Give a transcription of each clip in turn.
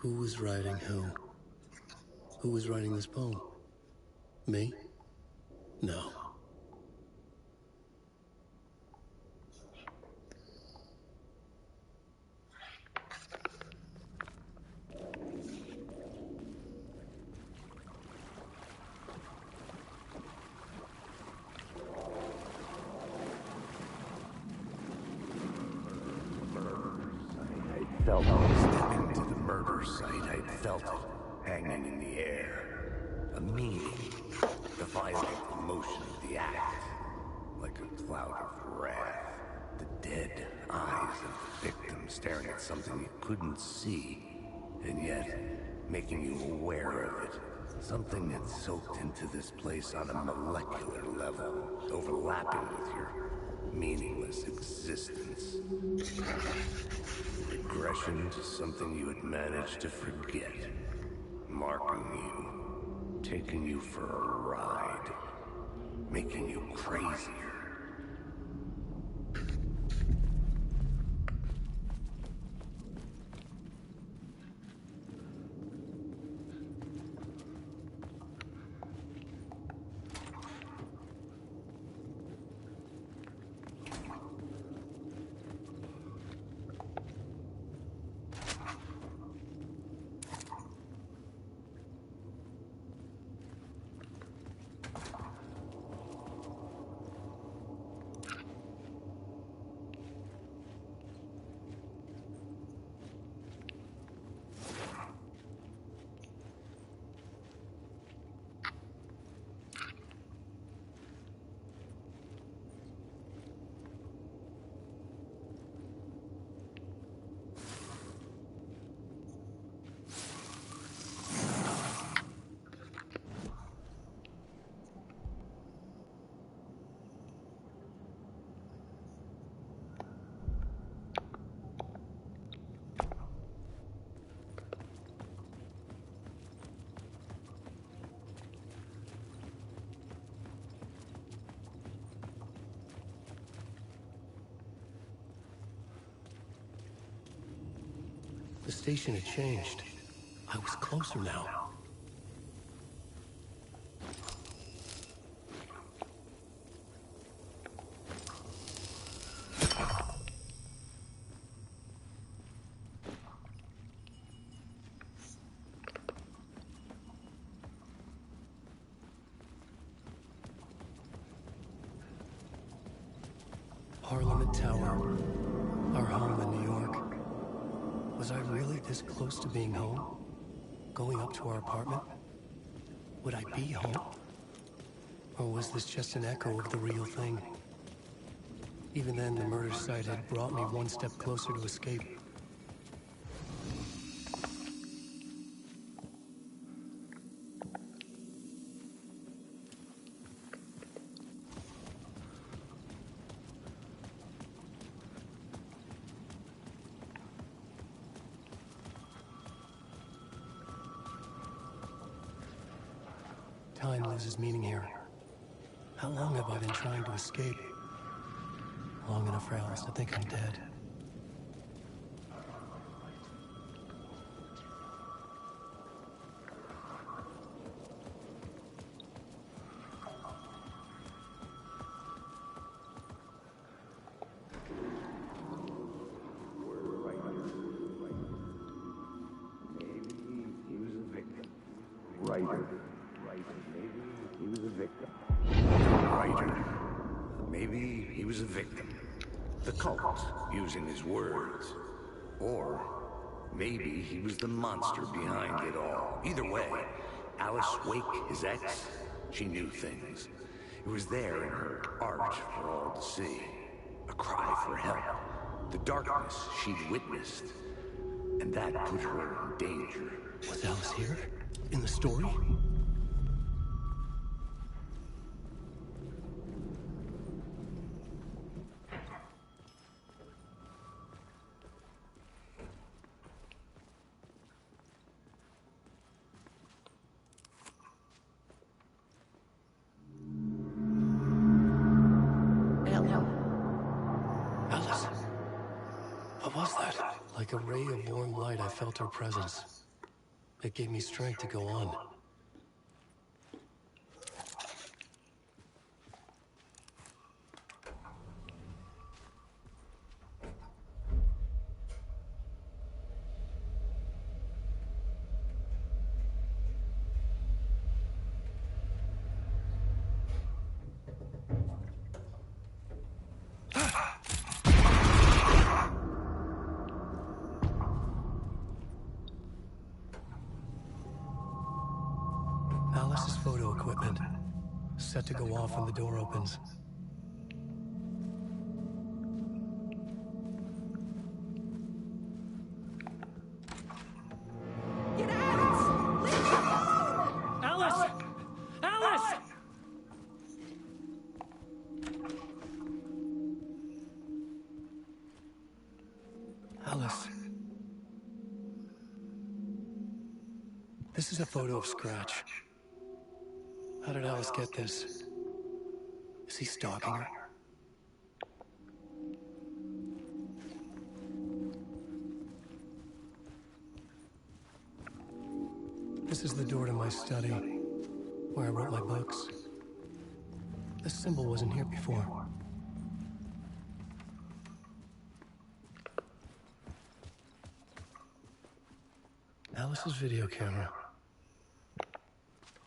Who was writing who? Who was writing this poem? Me? No. Stepping to the murder site, I felt it hanging in the air. A meaning, the violent emotion of the act, like a cloud of wrath. The dead eyes of the victim staring at something you couldn't see, and yet making you aware of it. Something that soaked into this place on a molecular level, overlapping with your meaningless existence. Regression to something you had managed to forget. Marking you, taking you for a ride, making you crazier. The station had changed. I was closer now. Parliament Tower, our home in New York. Was I really this close to being home? Going up to our apartment? Would I be home? Or was this just an echo of the real thing? Even then, the murder site had brought me one step closer to escape. Time loses meaning here. How long have I been trying to escape? Long enough for Alice to think I'm dead. Maybe he was a victim. The cult, using his words. Or maybe he was the monster behind it all. Either way, Alice Wake, his ex, she knew things. It was there in her art for all to see. A cry for help. The darkness she'd witnessed. And that put her in danger. Was Alice here? In the story? Alice. What was that? Like a ray of warm light, I felt her presence. It gave me strength to go on. Alice's photo equipment, set to go off when the door opens. Get out! Leave me alone! Alice! Alice! Alice. This is a photo of Scratch. How did Alice get this? Is he stalking her? This is the door to my study, where I wrote my books. This symbol wasn't here before. Alice's video camera.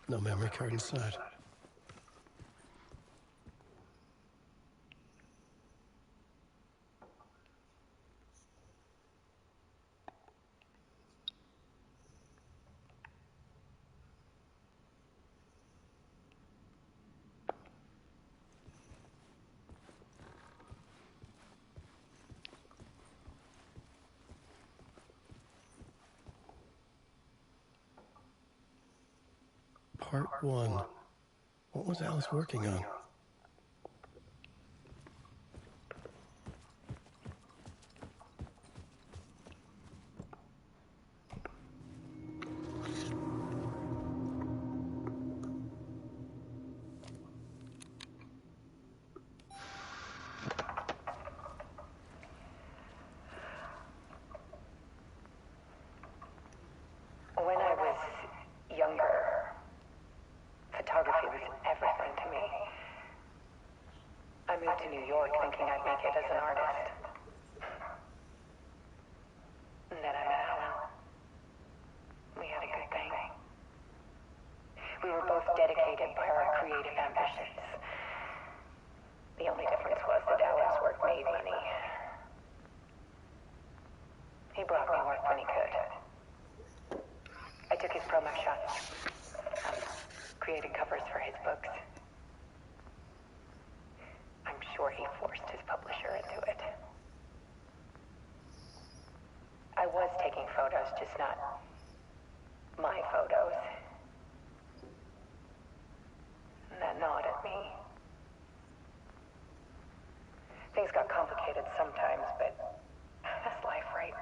No memory card inside. Part 1. What was Alice working on? When I was younger, photography was everything to me. I moved to New York thinking I'd make it as an artist. And then I met Alan. We had a good thing. We were both dedicated by our creative ambitions. The only difference was that Alan's work made money. He brought me work when he could. I took his promo shots, created covers for his books. I'm sure he forced his publisher into it. I was taking photos, just not my photos. And that gnawed at me. Things got complicated sometimes, but that's life, right?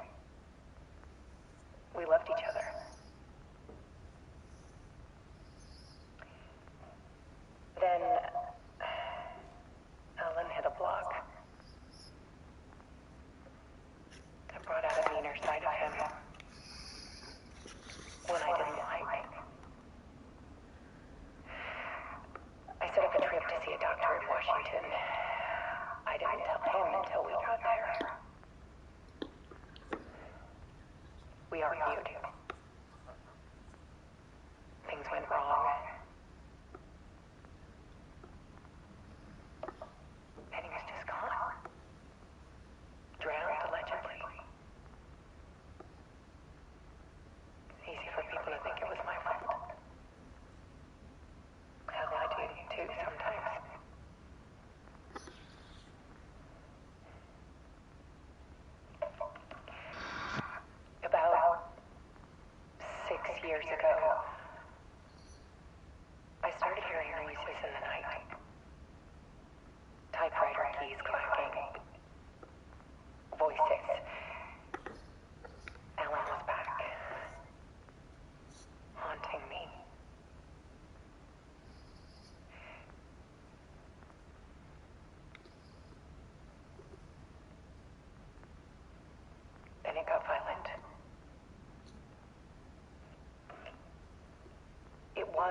We loved each other. Then Alan hit a block. I brought out a meaner side of him. One I didn't like.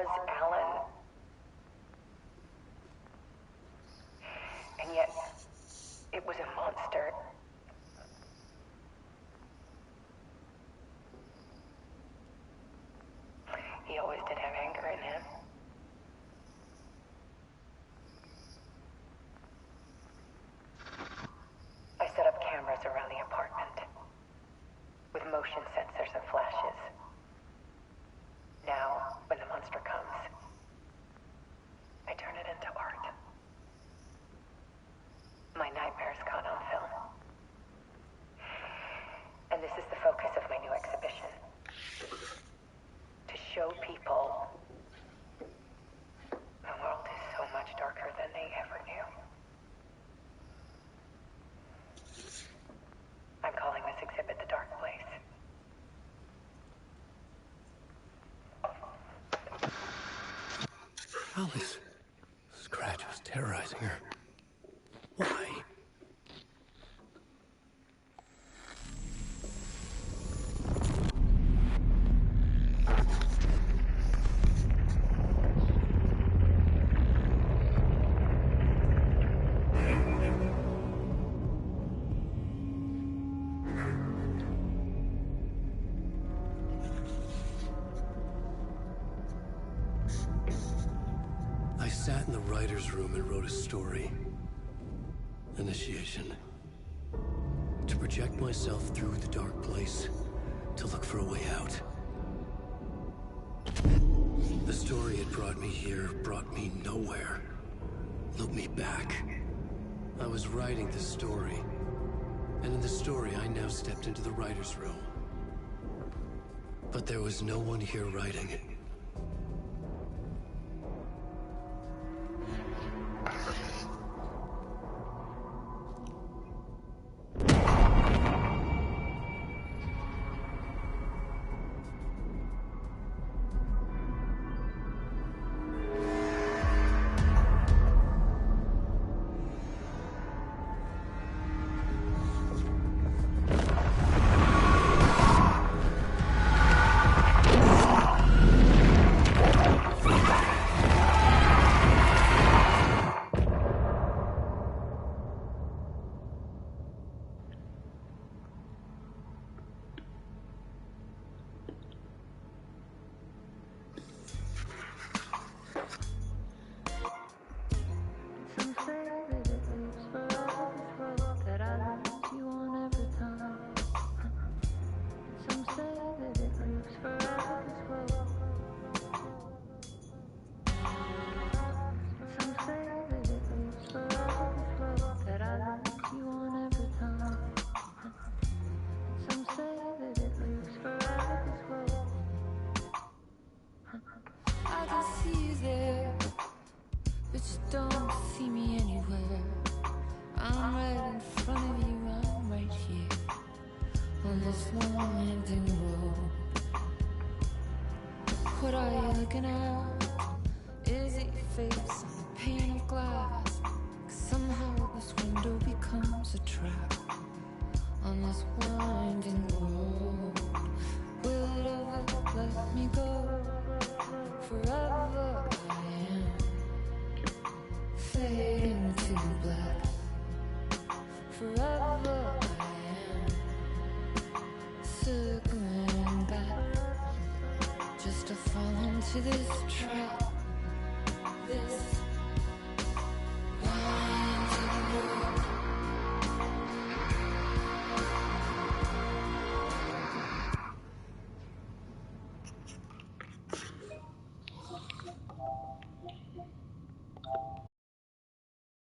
was Alan. And yet, it was a monster. He always did have anger in him. I set up cameras around the apartment with motion sensors and flashes. Now, when the monster comes, I turn it into art. My nightmares caught on film. And this is the focus of my new exhibition. To show people the world is so much darker than they ever knew. I'm calling this exhibit The Dark Place. Alice. Scratch was terrorizing her. Why? I sat in the writer's room and wrote a story. Initiation. To project myself through the dark place, to look for a way out. The story had brought me here, brought me nowhere. Looked me back. I was writing the story. And in the story, I now stepped into the writer's room. But there was no one here writing it. What are you looking at? Is it your face on a pane of glass? 'Cause somehow this window becomes a trap on this winding road. Will it ever let me go? Forever I am fading to black. Forever I am circling back, just to fall into this trap.